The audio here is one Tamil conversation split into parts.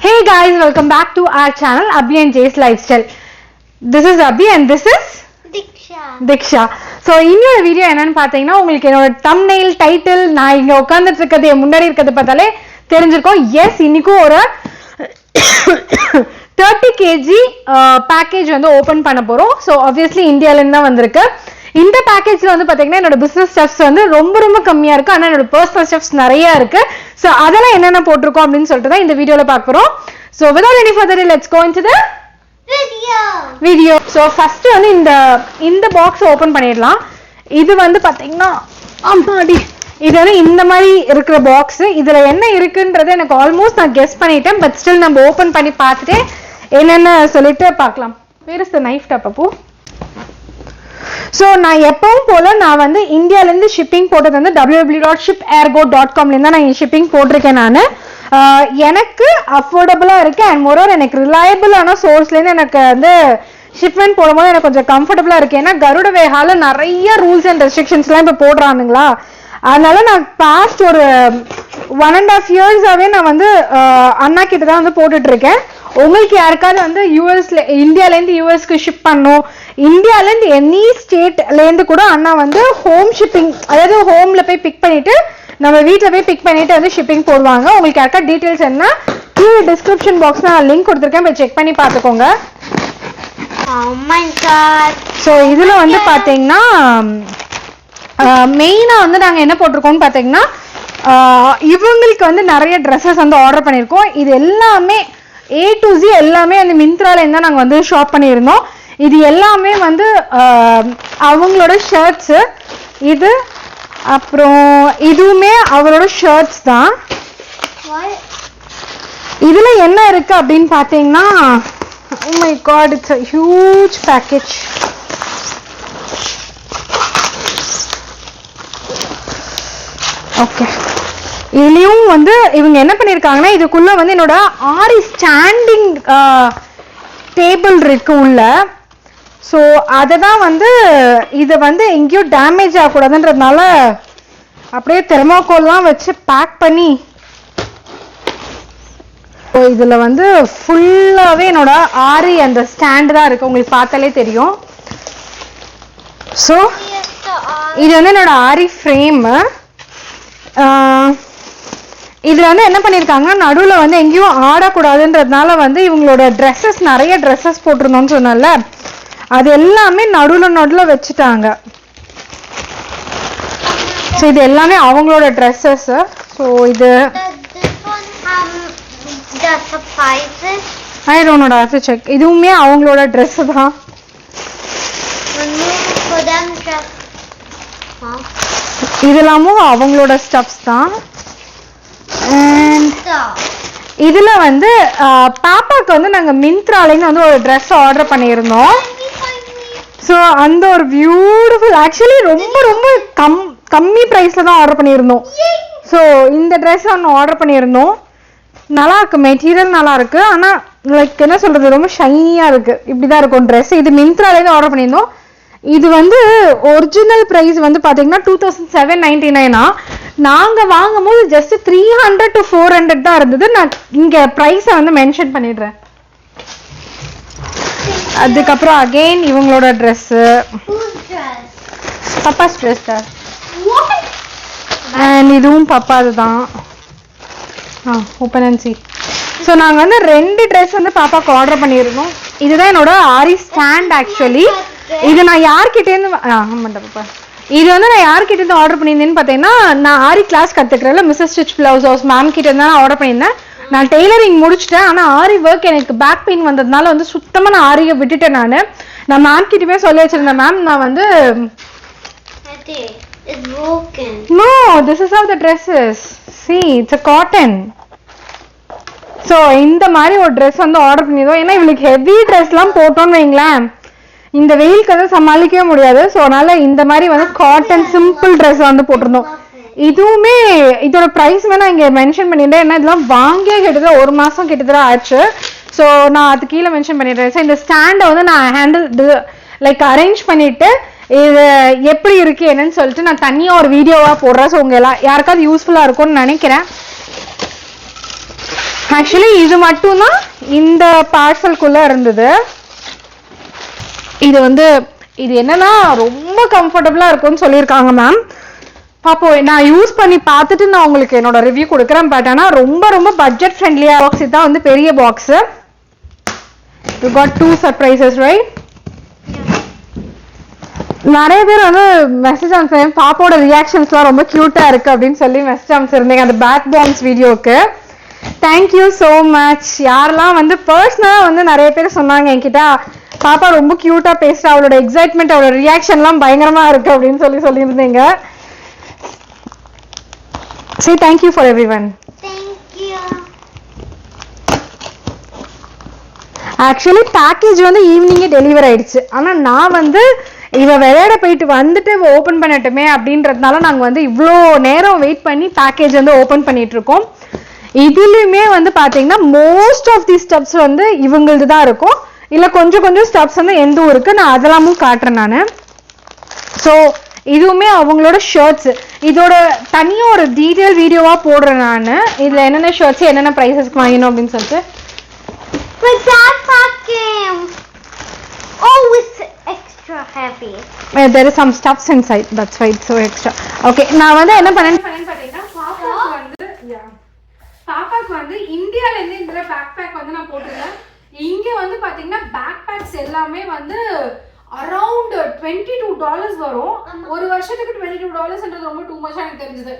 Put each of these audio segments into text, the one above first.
Hey guys, welcome back to our channel Abhi and Jay's Lifestyle. This is Abhi and this is Diksha. So இந்த வீடியோ என்னன்னு பாத்தீங்கன்னா உங்களுக்கு என்னோட thumbnail title நான் இங்க உட்கார்ந்துட்டு இருக்கதே முன்னாடி இருக்கத பார்த்தாலே தெரிஞ்சிருக்கும். எஸ் இன்னைக்கு ஒரு 30 kg பேக்கேஜ் வந்து ஓபன் பண்ண போறோம். ஸோ ஆப்வியஸ்லி இந்தியால இருந்து தான் வந்திருக்கு. இந்த பேக்கேஜ்ல வந்து பாத்தீங்கன்னா என்னோட பிசினஸ் ஸ்டெப்ஸ் வந்து ரொம்ப கம்மியா இருக்கு. ஆனா என்னோட பர்சனல் ஸ்டெப்ஸ் நிறைய இருக்கு. சோ அதெல்லாம் என்னென்ன போட்டிருக்கோம் அப்படின்னு சொல்லிட்டு தான் இந்த வீடியோல பார்க்க போறோம். So without any further ado, let's go into the video. So first வந்து இந்த பாக்ஸ் ஓபன் பண்ணிடலாம். இது வந்து பாத்தீங்கன்னா அம்மாடி இது வந்து இந்த மாதிரி இருக்கிற பாக்ஸ். இதுல என்ன இருக்குன்றது எனக்கு ஆல்மோஸ்ட் நான் கெஸ் பண்ணிட்டேன். பட் ஸ்டில் நம்ம ஓபன் பண்ணி பார்த்துட்டு என்னென்ன சொல்லிட்டு பார்க்கலாம். வேர் இஸ் த நைஃப் டப்பப்போ. ஸோ நான் எப்பவும் போல நான் வந்து இந்தியாவிலேருந்து ஷிப்பிங் போட்டது வந்து www.shipairgo.com நான் ஷிப்பிங் போட்டிருக்கேன். நான் எனக்கு அஃபோர்டபுளாக இருக்கு அண்ட் மோரோவர் எனக்கு ரிலையபிளான சோர்ஸ்லேருந்து எனக்கு வந்து ஷிப்மெண்ட் போடும்போது எனக்கு கொஞ்சம் கம்ஃபர்டபுளாக இருக்கு. ஏன்னா கருட வேகால நிறைய ரூல்ஸ் அண்ட் ரெஸ்ட்ரிக்ஷன்ஸ்லாம் இப்போ போடுறானுங்களா. அதனால நான் பாஸ்ட் ஒரு 1.5 yearsவே நான் வந்து அண்ணா கிட்ட தான் வந்து போட்டுட்டு இருக்கேன். உங்களுக்கு யாருக்காவது வந்து இந்தியாலேருந்து யூஎஸ்க்கு ஷிப் பண்ணும், இந்தியாலேருந்து எனி ஸ்டேட்லேருந்து கூட அண்ணா வந்து ஹோம் ஷிப்பிங், அதாவது ஹோம்ல போய் பிக் பண்ணிட்டு நம்ம வீட்டில் போய் பிக் பண்ணிட்டு வந்து ஷிப்பிங் போடுவாங்க. உங்களுக்கு யாருக்கா டீட்டெயில்ஸ் என்ன கீழே டிஸ்கிரிப்ஷன் பாக்ஸ் நான் லிங்க் கொடுத்துருக்கேன், போய் செக் பண்ணி பார்த்துக்கோங்க. ஸோ இதுல வந்து பாத்தீங்கன்னா மெயினா வந்து நாங்க என்ன போட்டிருக்கோம்னு பாத்தீங்கன்னா இவங்களுக்கு வந்து நிறைய ட்ரெஸ்ஸஸ் வந்து ஆர்டர் பண்ணியிருக்கோம். இது எல்லாமே A to Z எல்லாமே வந்து மிந்த்ரால இருந்தா நாங்க வந்து ஷாப் பண்ணியிருந்தோம். இது எல்லாமே வந்து அவங்களோட ஷர்ட்ஸ், இது அப்புறம் இதுவுமே அவரோட ஷர்ட்ஸ் தான். இதுல என்ன இருக்கு அப்படின்னு பாத்தீங்கன்னா oh my god, it's a huge package. Okay, இதுலயும் வந்து இவங்க என்ன பண்ணிருக்காங்கன்னா இதுக்குள்ள வந்து என்னோட ஆரி ஸ்டாண்டிங் டேபிள் இருக்கு உள்ள. ஸோ அதை தான் வந்து இதை வந்து எங்கேயும் டேமேஜ் ஆகக்கூடாதுன்றதுனால அப்படியே தெர்மாக்கோல்லாம் வச்சு பேக் பண்ணி இதுல வந்து ஃபுல்லாவே என்னோட ஆரி அந்த ஸ்டாண்ட் தான் இருக்கு, உங்களுக்கு பார்த்தாலே தெரியும். ஸோ இது வந்து என்னோட ஆரி ஃப்ரேம். இதுல வந்து என்ன பண்ணிருக்காங்க, நடுவுல வந்து எங்கேயும் ஆடக்கூடாதுன்றதுனால வந்து இவங்களோட ட்ரெஸ்ஸஸ் நிறைய ட்ரெஸ்ஸஸ் போட்டிருந்தோம்னு சொன்னால அது எல்லாமே நடுவுல வச்சுட்டாங்க. ஸோ இது எல்லாமே அவங்களோட ட்ரெஸ்ஸஸ். ஸோ இது I don't know, I have to check. இதுவுமே அவங்களோட ட்ரெஸ் தான். இதெல்லாமும் அவங்களோட ஸ்டப்ஸ் தான். இதுல வந்து பாப்பாக்கு வந்து நாங்க மிந்த்ராலேருந்து வந்து ஒரு ட்ரெஸ் ஆர்டர் பண்ணியிருந்தோம். ஸோ அந்த ஒரு பியூட்டிஃபுல், ஆக்சுவலி ரொம்ப கம்மி ப்ரைஸ்ல தான் ஆர்டர் பண்ணியிருந்தோம். ஸோ இந்த ட்ரெஸ் ஒன்று ஆர்டர் பண்ணியிருந்தோம். நல்லா இருக்கு, மெட்டீரியல் நல்லா இருக்கு. ஆனா லைக் என்ன சொல்றது, ரொம்ப ஷைனியா இருக்கு. இப்படிதான் இருக்கும் ட்ரெஸ். இது மிந்த்ராலேருந்து ஆர்டர் பண்ணியிருந்தோம். இது வந்து ஒரிஜினல் பிரைஸ் வந்து பாத்தீங்கன்னா 2799. நாங்க வாங்கும் போது ஜஸ்ட் 300 to 400 தான் இருந்தது. நான் இங்க பிரைஸ வந்து மென்ஷன் பண்ணிடுறேன். அதுக்கப்புறம் அகைன் இவங்களோட ட்ரெஸ், பாப்பாஸ் ட்ரெஸ் தான். அண்ட் இதுவும் பாப்பாது தான். Open and C. ஸோ நாங்கள் வந்து 2 ட்ரெஸ் வந்து பாப்பாவுக்கு ஆர்டர் பண்ணியிருந்தோம். இதுதான் என்னோட ஆரி ஸ்டாண்ட். ஆக்சுவலி இது நான் யார்கிட்டேருந்து பாப்பா இது வந்து நான் யார்கிட்டேருந்து ஆர்டர் பண்ணியிருந்தேன்னு பார்த்தீங்கன்னா, நான் ஆரி கிளாஸ் கற்றுக்கிறேன்ல Mrs stitch blouse house ma'am கிட்ட இருந்தா நான் ஆர்டர் பண்ணியிருந்தேன். நான் டெய்லரிங் முடிச்சிட்டேன். ஆனால் ஆரி ஒர்க் எனக்கு பேக் பெயின் வந்ததுனால வந்து சுத்தமாக நான் ஆரியை விட்டுட்டேன். நான் மேம் கிட்டயுமே சொல்லி வச்சிருந்தேன், மேம் நான் வந்து no, this is how the dress is. See, it's a cotton. So இந்த மாதிரி ஒரு ட்ரெஸ் வந்து ஆர்டர் பண்ணியிருந்தோம். ஏன்னா இவளுக்கு ஹெவி ட்ரெஸ்லாம் போட்டோன்னு வைங்களேன், இந்த வெயிலுக்கு வந்து சமாளிக்கவே முடியாது. ஸோ அதனால இந்த மாதிரி வந்து காட்டன் சிம்பிள் ட்ரெஸ் வந்து போட்டிருந்தோம். இதுவுமே இதோட ப்ரைஸ் வேணா இங்கே மென்ஷன் பண்ணிட்டேன். ஏன்னா இதெல்லாம் வாங்கியே கிட்டத்தட்ட 1 மாசம் கிட்டத்தட்ட ஆச்சு. ஸோ நான் அது கீழே மென்ஷன் பண்ணிடுறேன். ஸோ இந்த ஸ்டாண்டை வந்து நான் லைக் அரேஞ்ச் பண்ணிட்டு இது எப்படி இருக்கு என்னன்னு சொல்லிட்டு நான் தனியா ஒரு வீடியோவா போடுறேன். ஸோ உங்க யாருக்காவது யூஸ்ஃபுல்லா இருக்கும்னு நினைக்கிறேன். ஆக்சுவலி இது மட்டும் தான் இந்த பார்சல்குள்ள இருந்தது. இது வந்து இது என்னன்னா ரொம்ப கம்ஃபர்டபுளா இருக்கும்னு சொல்லியிருக்காங்க மேம். பாப்போம், நான் யூஸ் பண்ணி பார்த்துட்டு நான் உங்களுக்கு என்னோட ரிவ்யூ கொடுக்குறேன். பட் ஆனால் ரொம்ப ரொம்ப பட்ஜெட் ஃப்ரெண்ட்லியா பாக்ஸ். இதுதான் வந்து பெரிய box. You got 2 surprises right. நிறைய பேர் வந்து மெசேஜ் அனுப்பிச்சேன், பாப்போட ரியாக்ஷன்ஸ்லாம் ரொம்ப கியூட்டா இருக்கு அப்படின்னு சொல்லி மெசேஜ் அனுப்பிச்சிருந்தீங்க அந்த பேக் பாக்ஸ் வீடியோக்கு. Thank you so much. யாரெல்லாம் வந்து பர்சனலா வந்து நிறைய பேர் சொன்னாங்க என்கிட்ட, பாப்பா ரொம்ப கியூட்டா பேசுறா, அவளோட எக்ஸைட்மெண்ட் அவளோட ரியாக்ஷன்லாம் பயங்கரமா இருக்கு அப்படின்னு சொல்லியிருந்தீங்க. Say thank you for everyone. Thank you. Actually package வந்து ஈவினிங்கே டெலிவர் ஆயிடுச்சு. ஆனா நான் வந்து இவ விளையாட போயிட்டு வந்துட்டு ஓபன் பண்ணட்டுமே அப்படின்றதுனால நாங்க வந்து இவ்வளோ நேரம் வெயிட் பண்ணி பேக்கேஜ் வந்து ஓபன் பண்ணிட்டு இருக்கோம். இதுலயுமே வந்து பாத்தீங்கன்னா மோஸ்ட் ஆஃப் தி ஸ்டெப்ஸ் வந்து இவங்களது தான் இருக்கும். இல்ல கொஞ்சம் கொஞ்சம் ஸ்டெப்ஸ் வந்து எந்த இருக்கு, நான் அதெல்லாமும் காட்டுறேன் நானு. ஸோ இதுவுமே அவங்களோட ஷர்ட்ஸ். இதோட தனியா ஒரு டீடைல் வீடியோவா போடுறேன் நான். இதுல என்னென்ன ஷர்ட்ஸ் என்னென்ன பிரைசஸ்க்கு வாங்கணும் அப்படின்னு சொல்லிட்டு. Oh, it's extra heavy. There is some stuffs inside. That's why it's so extra. Okay, நான் வந்து என்ன பண்ணேன்னு பாத்தீங்கன்னா பாப்பாக்கு வந்து இந்தியால இருந்து இந்த பேக் பேக் வந்து நான் போட்டுருக்கேன். இங்க வந்து பாத்தீங்கன்னா பேக் பேக்ஸ் எல்லாமே வந்து அரௌண்ட் $22 வரும். ஒரு வருஷத்துக்கு $22ன்றது ரொம்ப டூ மச்சா எனக்கு தெரிஞ்சது.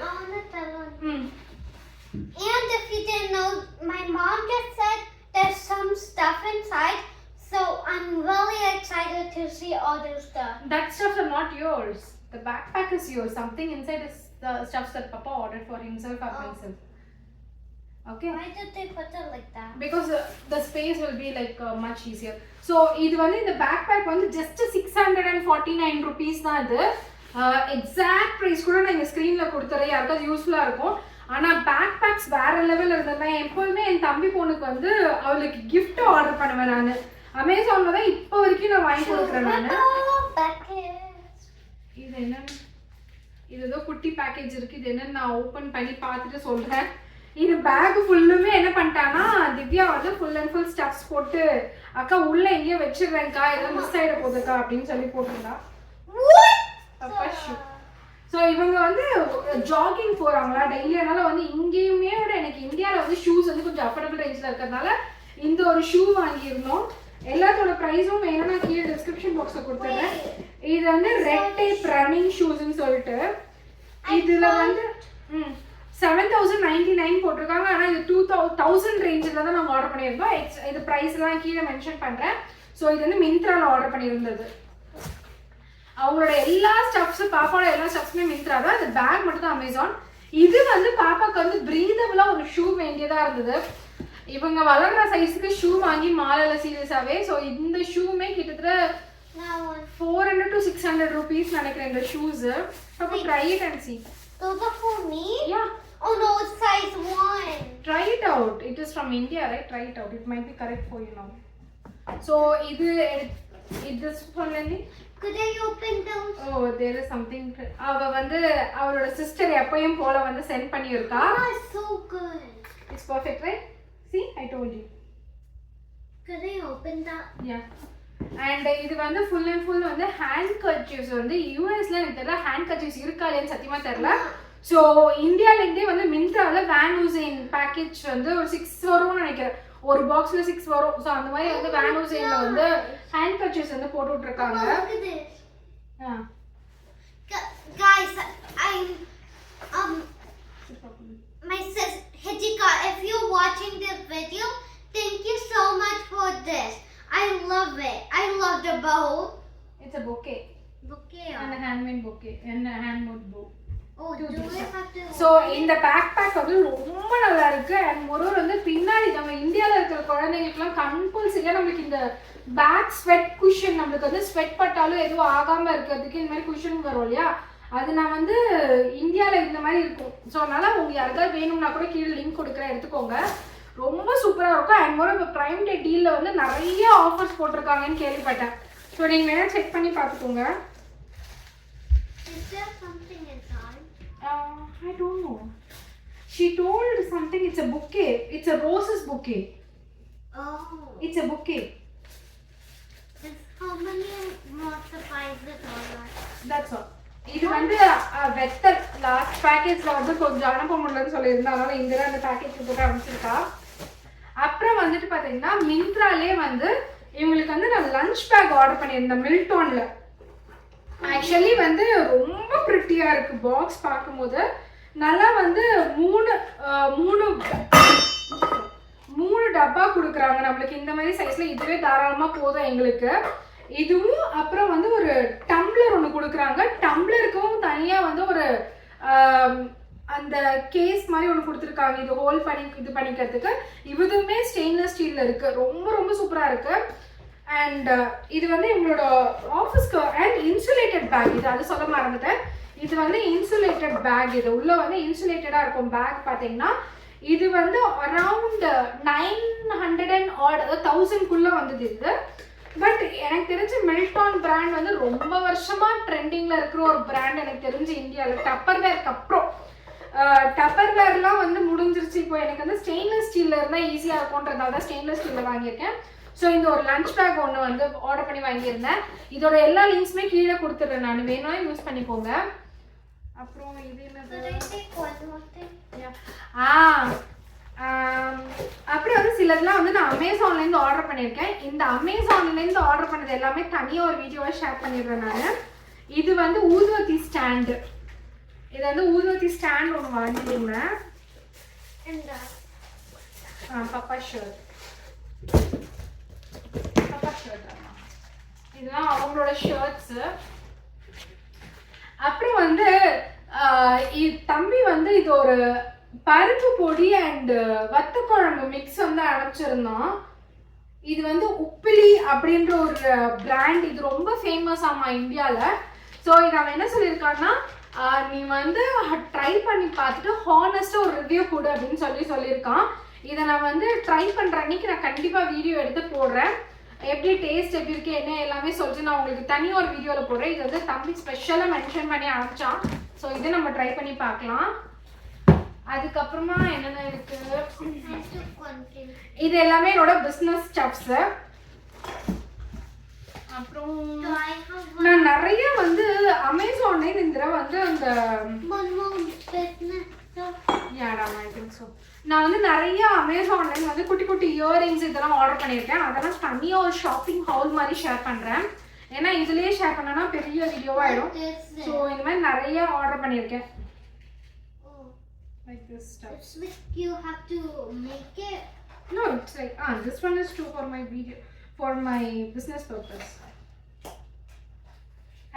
And if you didn't know, my mom just said there's some stuff inside, so I'm really excited to see all this stuff. That stuff are not yours. The backpack is yours. Something inside is the stuff that Papa ordered for himself or myself. Okay. Why did they put it like that? Because the space will be like much easier. So இது வந்து இந்த backpack வந்து just 649 rupees தான் இது. எக்ஸாக்ட் பிரைஸ் கூட நான் இங்க ஸ்கிரீன்ல கொடுத்துறேன், யாருக்காவது யூஸ்ஃபுல்லா இருக்கும். ஆனா பேக் பேக்ஸ் வேற லெவல்ல இருந்தது. எப்பவுமே என் தம்பி பொண்ணுக்கு வந்து அவளுக்கு gift ஆர்டர் பண்ணுவேன் நான். அமேசான்ல தான் இப்போ வரைக்கும் நான் வாங்கி கொடுக்குறேன் நான். இது என்ன, இது ஏதோ குட்டி பேக்கேஜ் இருக்கு. இது என்னன்னு நான் ஓபன் பண்ணி பார்த்துட்டு சொல்றேன். இது பேக் ஃபுல்லுமே என்ன பண்ணிட்டானா திவ்யா வந்து ஃபுல் அண்ட் ஃபுல் ஸ்டஃப்ஸ் போட்டு, அக்கா உள்ள எங்கேயோ வச்சிடுறேன்க்கா, ஏதோ மிஸ் ஆயிட போகுதுக்கா அப்படின்னு சொல்லி போட்டுருந்தா. ஸோ இவங்க வந்து ஜாகிங் போறாங்களா டெய்லி, அதனால வந்து இங்கேயுமே விட எனக்கு இந்தியாவில் வந்து ஷூஸ் வந்து கொஞ்சம் அஃபோர்டபுள் ரேஞ்சில் இருக்கிறதுனால இந்த ஒரு ஷூ வாங்கியிருந்தோம். எல்லாத்தோட ப்ரைஸும் வேணும்னா கீழே டிஸ்கிரிப்ஷன் பாக்ஸில் கொடுத்துருந்தேன். இது வந்து ரெட் டேப் ரன்னிங் ஷூஸ்ன்னு சொல்லிட்டு இதுல வந்து 7,099 போட்டிருக்காங்க. ஆனால் இது 2,000 ரேஞ்சில் தான் நாங்கள் ஆர்டர் பண்ணியிருந்தோம். இது ப்ரைஸ்லாம் கீழே மென்ஷன் பண்ணுறேன். ஸோ இது வந்து மிந்த்ராவில் ஆர்டர் பண்ணியிருந்தது. அவங்களோட எல்லா ஸ்டஃப்ஸும் பாப்பாவோட எல்லா ஸ்டஃப்ஸுமே மிந்த்ரா தான். இந்த பேக் மட்டும் தான் அமேசான். இது வந்து பாப்பாவுக்கு வந்து பிரீதபிளாக ஒரு ஷூ வேண்டியதாக இருந்தது. இவங்க வளர்ற சைஸுக்கு ஷூ வாங்கி மாலையில் சீரியஸாகவே. ஸோ இந்த ஷூமே கிட்டத்தட்ட 400 to 600 rupees நினைக்கிறேன் இந்த ஷூஸு. அப்போ try it and see. Those are for me? Yeah. Oh no, it's size 1. Try it out. It is from India, right? Try it out. It might be correct for you now. So, this one only. Could I open those? Oh, there is something. அவ வந்து அவளோட சிஸ்டர் எப்பவும் போல வந்து சென்ட் பண்ணியிருக்கா. Oh, it's so good. It's perfect, right? See, I told you. Could I open that? Yeah. And இது வந்து ஃபுல் அண்ட் ஃபுல் வந்து ஹேண்ட் கர்ச்சீவ்ஸ் வந்து யூஎஸ்ல எனக்கு தெரியல ஹேண்ட் கர்ச்சீவ்ஸ் இருக்கா இல்லைன்னு சத்தியமா தெரியல. ஸோ இந்தியாவிலேருந்தே வந்து மிந்த்ராவில் வேன் ஹூசைன் பேக்கேஜ் வந்து ஒரு 6 வரும்னு நினைக்கிறேன். ஒரு பாக்ஸ்ல 6 வரும். ஸோ அந்த மாதிரி வந்து வேன் ஹூசைன்ல வந்து ஹேண்ட் கர்ச்சீவ்ஸ் வந்து போட்டு விட்டுருக்காங்க. Guys, my sis Hitika, if you're watching this video, thank you so much for this. I love it. I love the bow. It's a bouquet. Bouquet. And a handmade bouquet and a handmade bow. Oh, do I have to? So இந்த பேக் வந்து ரொம்ப நல்லா இருக்கு. அண்ட் மொரோர் வந்து பின்னாடி நம்ம இந்தியாவில் இருக்கிற குழந்தைங்களுக்குலாம் கம்பல்சரியா நம்மளுக்கு இந்த பேக் ஸ்வெட் குஷன், நம்மளுக்கு வந்து ஸ்வெட் பட்டாலும் எதுவும் ஆகாம இருக்கிறதுக்கு இந்த மாதிரி குஷன் வரும் இல்லையா, அது நான் வந்து இந்தியாவில் இந்த மாதிரி இருக்கும். ஸோ அதனால உங்க யாருக்காவது வேணும்னா கூட கீழே லிங்க் கொடுக்குறேன், எடுத்துக்கோங்க. ரொம்ப சூப்பராக இருக்கும். அண்ட் மோர் இப்போ ப்ரைம் டே டீலில் வந்து நிறைய ஆஃபர்ஸ் போட்டிருக்காங்கன்னு கேள்விப்பட்டேன். ஸோ நீங்கள் வேணால் செக் பண்ணி பார்த்துக்கோங்க. Is there something inside? I don't know. She told something. It's a bouquet. It's a roses bouquet. Oh. It's a bouquet. How many more surprises are there? That's all. இது வந்து வெத்தல் லாஸ்ட் பேக்கேஜ்ல வந்து கொஞ்சம் அனுப்ப முடியலன்னு சொல்லியிருந்தேன். அதனால இந்த அந்த பேக்கேஜ் போட்டு அனுப்பிச்சிருக்கா. அப்புறம் வந்துட்டு பாத்தீங்கன்னா மிந்த்ராலே வந்து இவங்களுக்கு வந்து நான் லஞ்ச் பேக் ஆர்டர் பண்ணியிருந்தேன் மில்டோன்ல. ஆக்சுவலி வந்து ரொம்ப பிரிட்டியா இருக்கு பாக்ஸ் பார்க்கும்போது. நல்லா வந்து மூணு டப்பா கொடுக்குறாங்க நம்மளுக்கு. இந்த மாதிரி சைஸ்ல இதுவே தாராளமா போதும் எங்களுக்கு. இதுவும் அப்புறம் வந்து ஒரு டம்ளர் ஒன்று கொடுக்குறாங்க. டம்ளருக்கும் தனியா வந்து ஒரு அந்த கேஸ் மாதிரி ஒன்று கொடுத்துருக்காங்க. இது ஹோல் பண்ணி இது பண்ணிக்கிறதுக்கு. இதுவுமே ஸ்டெயின்லெஸ் ஸ்டீல்ல இருக்கு. ரொம்ப ரொம்ப சூப்பரா இருக்கு. அண்ட் இது வந்து எங்களோட ஆஃபீஸ்க்கு அண்ட் இன்சுலேட்டட் பேக். இது அது சொல்ல மறந்துட்டேன். இது வந்து இன்சுலேட்டட் பேக். இது உள்ள வந்து இன்சுலேட்டடா இருக்கும் பேக். பாத்தீங்கன்னா இது வந்து அரௌண்ட் 900 and odd 1000 வந்தது இது. பட் எனக்கு தெரிஞ்ச மில்டான் பிராண்ட் வந்து ரொம்ப வருஷமா ட்ரெண்டிங்ல இருக்கிற ஒரு பிராண்ட் எனக்கு தெரிஞ்சு இந்தியாவில். டப்பர்வேர்க்கு அப்புறம் டப்பர்வேர்லாம் வந்து முடிஞ்சிருச்சு. இப்போ எனக்கு வந்து ஸ்டெயின்லெஸ் ஸ்டீல்ல இருந்தால் ஈஸியாக இருக்கும்ன்றதால தான் ஸ்டெயின்லெஸ் ஸ்டீல்ல வாங்கியிருக்கேன். ஸோ இந்த ஒரு லஞ்ச் பேக் ஒன்று வந்து ஆர்டர் பண்ணி வாங்கியிருந்தேன். இதோட எல்லா லிங்க்ஸுமே கீழே கொடுத்துட்றேன் நான், வேணும்னா யூஸ் பண்ணிக்கோங்க. அப்புறம் இது அப்புறம் வந்து சிலதெல்லாம் வந்து நான் அமேசான்லேருந்து ஆர்டர் பண்ணியிருக்கேன். இந்த அமேசான்லேருந்து ஆர்டர் பண்ணது எல்லாமே தனியாக ஒரு வீடியோவை ஷேர் பண்ணிடுறேன் நான். இது வந்து ஊதுவத்தி ஸ்டாண்டு. இது வந்து ஊதுவத்தி ஸ்டாண்ட் ஒன்று வாங்கியிருந்தேன். பப்பா ஷர்ட் இதெல்லாம் அவங்களோட ஷர்ட்ஸு. அப்புறம் வந்து தம்பி வந்து இது ஒரு பருப்பு பொடி அண்ட் வத்த குழம்பு மிக்ஸ் வந்து அனுப்பிச்சிருந்தோம். இது வந்து உப்பிலி அப்படின்ற ஒரு பிராண்ட். இது ரொம்ப ஃபேமஸ் ஆமா இந்தியாவில். ஸோ இது அவன் என்ன சொல்லியிருக்கான்னா, நீ வந்து ட்ரை பண்ணி பார்த்துட்டு ஹானஸ்டாக ஒரு ரிவ்யூ கொடு அப்படின்னு சொல்லியிருக்கான். இதை நான் வந்து ட்ரை பண்ணுற அன்னைக்கு நான் கண்டிப்பாக வீடியோ எடுத்து போடுறேன். எப்படி டேஸ்ட் எப்படி இருக்கு என்ன எல்லாமே சொல்லிட்டு நான் உங்களுக்கு தனியாக ஒரு வீடியோவில் போடுறேன். இது வந்து தம்பி ஸ்பெஷலாக மென்ஷன் பண்ணி அனுப்பிச்சான். ஸோ இதை நம்ம ட்ரை பண்ணி பார்க்கலாம். அதுக்கப்புறமா என்னென்ன இருக்கு, இது எல்லாமே என்னோட பிஸ்னஸ் ஸ்டப்ஸ். அப்புறம் நான் நிறைய வந்து அமேசான்ல இந்த தடவை வந்து அந்த நான் வந்து நிறைய அமேசான்ல வந்து குட்டி குட்டி இயரிங்ஸ் இதெல்லாம் ஆர்டர் பண்ணியிருக்கேன். அதெல்லாம் தனியாக ஒரு ஷாப்பிங் ஹால் மாதிரி ஷேர் பண்ணுறேன். ஏன்னா இதுலேயே ஷேர் பண்ணனா பெரிய வீடியோவாயிடும். ஸோ இந்த மாதிரி நிறைய ஆர்டர் பண்ணியிருக்கேன். Like this stuff. It's like you have to make it. No, it's like this one is too for my video, for my business purpose.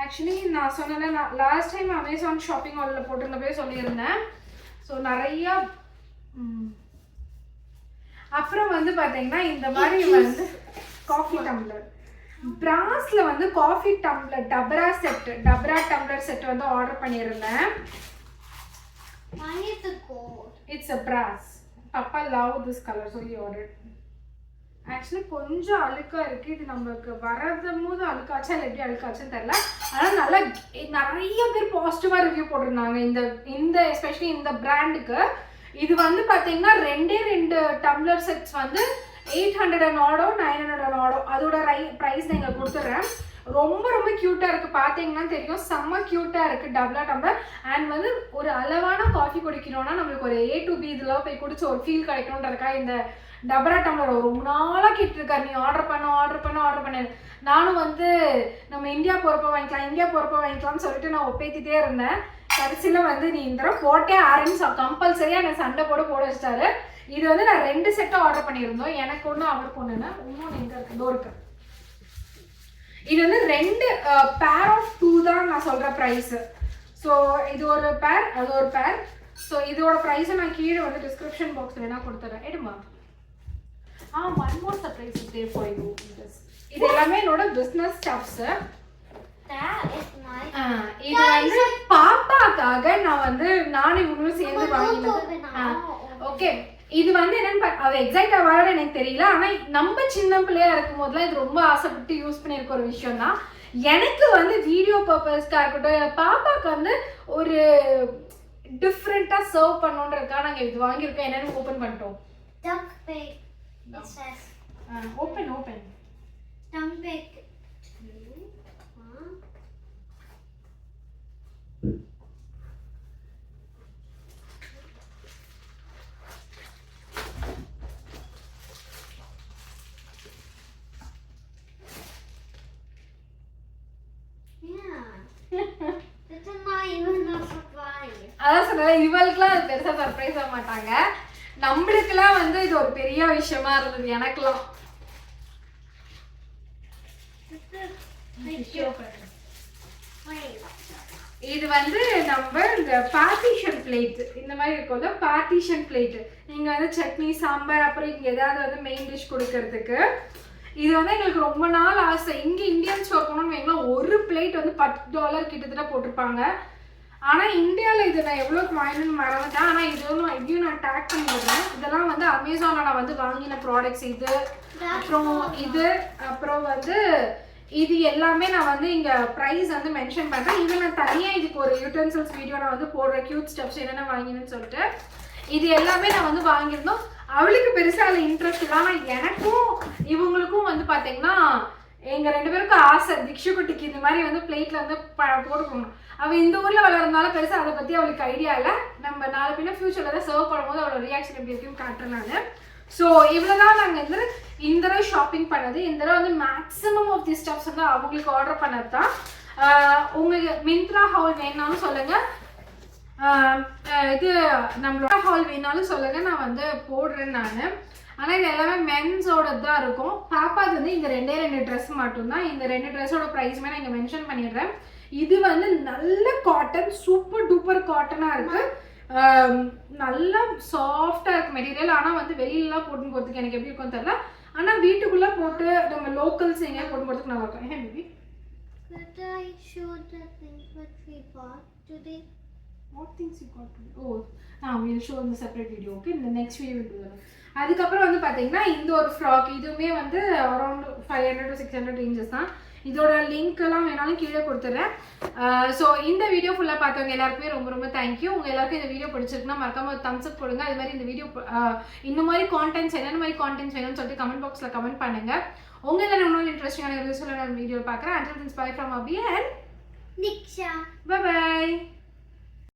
Actually நான் சொன்னல லாஸ்ட் டைம் அமேசான் ஷாப்பிங் ஹால்ல போட்டுருந்தப்பே சொல்லியிருந்தேன். ஸோ நிறைய அப்புறம் வந்து பார்த்தீங்கன்னா இந்த மாதிரி வந்து காஃபி டம்ளர் பிராஸ்ல வந்து காஃபி டம்ளர் டபரா டம்ளர் செட் வந்து ஆர்டர் பண்ணியிருந்தேன். Why is it gold? It's a brass. Papa love this color, so he ordered. Actually கொஞ்சம் அழுக்கா இருக்கு. இது நமக்கு வரதும்போது அழுக்காச்சா இல்லை எப்படி அழுக்காச்சுன்னு தெரியல. ஆனால் நல்லா நிறைய பேர் பாசிட்டிவாக ரிவ்யூ போட்டிருந்தாங்க இந்த எஸ்பெஷலி இந்த பிராண்டுக்கு. இது வந்து பார்த்தீங்கன்னா ரெண்டு டம்ளர் செட்ஸ் வந்து 800 and odd 900 and odd. அதோட ப்ரைஸ் நான் இங்கே கொடுத்துட்றேன். ரொம்ப ரொம்ப க்யூட்டாக இருக்குது. பார்த்தீங்கன்னா தெரியும் செம்ம க்யூட்டாக இருக்குது டபுளா டம்ளர். அண்ட் வந்து ஒரு அளவான காஃபி குடிக்கணும்னா நம்மளுக்கு ஒரு A to B இதெல்லாம் போய் குடிச்சு ஒரு ஃபீல் கிடைக்கணுன்றதுக்கா இந்த டபரா டம்ளர் ரொம்ப நாளாக கேட்டுருக்காரு, நீ ஆர்டர் பண்ண. நானும் வந்து நம்ம இந்தியா போகிறப்ப வாங்கிக்கலாம்னு சொல்லிட்டு நான் ஒப்பேத்திட்டே இருந்தேன். கடைசியில் வந்து நீ இந்த தடவை போட்டே ஆரம்பிச்சு கம்பல்சரியாக எனக்கு சண்டை போட வச்சிட்டாரு. இது வந்து நான் 2 செட்டாக ஆர்டர் பண்ணியிருந்தோம். எனக்கு ஒன்று அவருக்கு ஒன்றுன்னா இன்னொன்று எங்கே இருக்கு இதோ இருக்கு. இது வந்து 2 பேர் ஆஃப் 2 தான் நான் சொல்கிற ப்ரைஸு. ஸோ இது ஒரு பேர் அது ஒரு பேர். ஸோ இதோட ப்ரைஸை நான் கீழே வந்து டிஸ்கிரிப்ஷன் பாக்ஸ் வேணா கொடுத்துறேன். எடுமா one more surprise is there for you. இது எல்லாமே என்னோட பிஸ்னஸ் ஸ்டப்ஸ். இது வந்து பாப்பாக்காக நான் வந்து நானும் இவங்களும் சேர்ந்து வாங்கினேன். ஓகே இது வந்து என்னன்னு அது எக்ஸாக்டா வராது எனக்கு தெரியல. ஆனா நம்ம சின்ன பிள்ளையா இருக்கும் போதுலாம் இது ரொம்ப ஆசைப்பட்டு யூஸ் பண்ணியிருக்க ஒரு விஷயம் தான். எனக்கு வந்து வீடியோ பர்பஸ்க்காக இருக்கட்டும், பாப்பாக்கு வந்து ஒரு டிஃப்ரெண்டா சர்வ் பண்ணணும்ன்றதுக்காக நாங்க இது வாங்கியிருக்கோம். என்னன்னு ஓபன் பண்ணிட்டோம். Duck bake. It says. Open. Duck bake 2. This is not even a surprise. அதான் சொன்னேன், இவளுக்குலாம் அது பெருசா சர்ப்ரைஸ் ஆக மாட்டாங்க. நம்மளுக்குலாம் வந்து இது ஒரு பெரிய விஷயமா இருந்தது. எனக்குலாம் இது வந்து நம்ம இந்த பார்ட்டிஷன் பிளேட் இந்த மாதிரி இருக்கும்ல, பார்ட்டிஷன் பிளேட். நீங்க வந்து சட்னி சாம்பார் அப்புறம் இங்க ஏதாவது வந்து மெயின் டிஷ் கொடுக்கறதுக்கு. இது வந்து எங்களுக்கு ரொம்ப நாள் ஆசை. இங்க இந்தியன் ஸ்டோர் போனோம்னு வைங்களேன், ஒரு பிளேட் வந்து $10 கிட்டத்தட்ட போட்டிருப்பாங்க. ஆனா இந்தியால இது நான் எவ்வளவுக்கு வாங்கணும்னு மறந்துட்டேன். ஆனா இதையும் நான் டேக் பண்ணிடுறேன். இதெல்லாம் வந்து அமேசான்ல நான் வந்து வாங்கின ப்ராடக்ட்ஸ். இது அப்புறம் வந்து இது எல்லாமே நான் வந்து இங்க பிரைஸ் வந்து மென்ஷன் பண்றேன். இது நான் தனியா இதுக்கு ஒரு யூட்டென்சில்ஸ் வீடியோ நான் வந்து போடுறேன், கியூட் ஸ்டெப்ஸ் என்னென்ன வாங்கினேன்னு சொல்லிட்டு. இது எல்லாமே நான் வந்து வாங்கியிருந்தோம். அவளுக்கு பெருசா அதுல இன்ட்ரெஸ்ட் இல்லை. ஆனா எனக்கும் இவங்களுக்கும் வந்து பாத்தீங்கன்னா எங்க 2 பேருக்கும் ஆசை, திக்ஷு குட்டிக்கு இந்த மாதிரி வந்து பிளேட்ல வந்து போட்டுக்கணும். அவ இந்த ஊர்ல வளர்றதுனால பெருசா அதை பத்தி அவளுக்கு ஐடியா இல்லை. நம்ம நாலு பின்ன ஃபியூச்சர்ல தான் சர்வ் பண்ணும்போது அவளோட ரியாக்ஷன் எப்படி இருக்குன்னு காட்டுறேன் நான். ஸோ இவ்வளோதான் நாங்கள் வந்து இந்த தடவை ஷாப்பிங் பண்ணது. இந்த தடவை வந்து மேக்ஸிமம் ஆஃப் தி ஸ்டப்ஸ் வந்து அவங்களுக்கு ஆர்டர் பண்ணது தான். உங்களுக்கு மிந்த்ரா ஹால் வேணாலும் சொல்லுங்க, இது நம்மளோட ஹால் வேணாலும் சொல்லுங்க, நான் வந்து போடுறேன் நான். ஆனால் இது எல்லாமே மென்ஸோட தான் இருக்கும். பாப்பாது வந்து இந்த 2 ட்ரெஸ் மட்டும்தான். இந்த 2 ட்ரெஸ்ஸோட ப்ரைஸுமே நான் இங்கே மென்ஷன் பண்ணிடுறேன். இது வந்து நல்ல காட்டன், சூப்பர் டூப்பர் காட்டனாக இருக்கு. நல்லா சாஃப்டா இருக்கு மெட்டீரியல். ஆனா வந்து வெளியிலலாம் போட்டு போறதுக்கு எனக்கு எப்படி இருக்கும் தெரியல. ஆனா வீட்டுக்குள்ள போட்டு நம்ம லோக்கல்ஸ் எங்க போட்டு போறதுக்கு நல்லா இருக்கும். ஏன் baby? Could I show the things that we bought today? What things you got today? Oh, we'll show in the separate video. Okay, in the next video we'll do that. அதுக்கப்புறம் வந்து பாத்தீங்கன்னா இந்த ஒரு ஃப்ராக், இதுவுமே வந்து அரௌண்ட் 500 to 600 ரேஞ்சஸ் தான். இதோட லிங்க் எல்லாம் வேணாலும் கீழே கொடுத்துறேன். ஸோ இந்த வீடியோ ஃபுல்லாக பார்த்தவங்க எல்லாருக்குமே ரொம்ப ரொம்ப தேங்க்யூ. உங்கள் எல்லாருக்கும் இந்த வீடியோ பிடிச்சிருக்குன்னா மறக்காம ஒரு தம்ஸ் அப் கொடுங்க. அது மாதிரி இந்த வீடியோ இந்த மாதிரி கான்டென்ட்ஸ் என்னென்ன மாதிரி கான்டென்ட்ஸ் வேணும்னு சொல்லிட்டு கமெண்ட் பாக்ஸில் கமெண்ட் பண்ணுங்க. உங்க எல்லாம் இன்னொரு இன்ட்ரெஸ்டிங்கான ரிவ்யூஸ் நான் வீடியோ பார்க்குறேன். Until then, bye from Abhi and Niksha. Bye bye.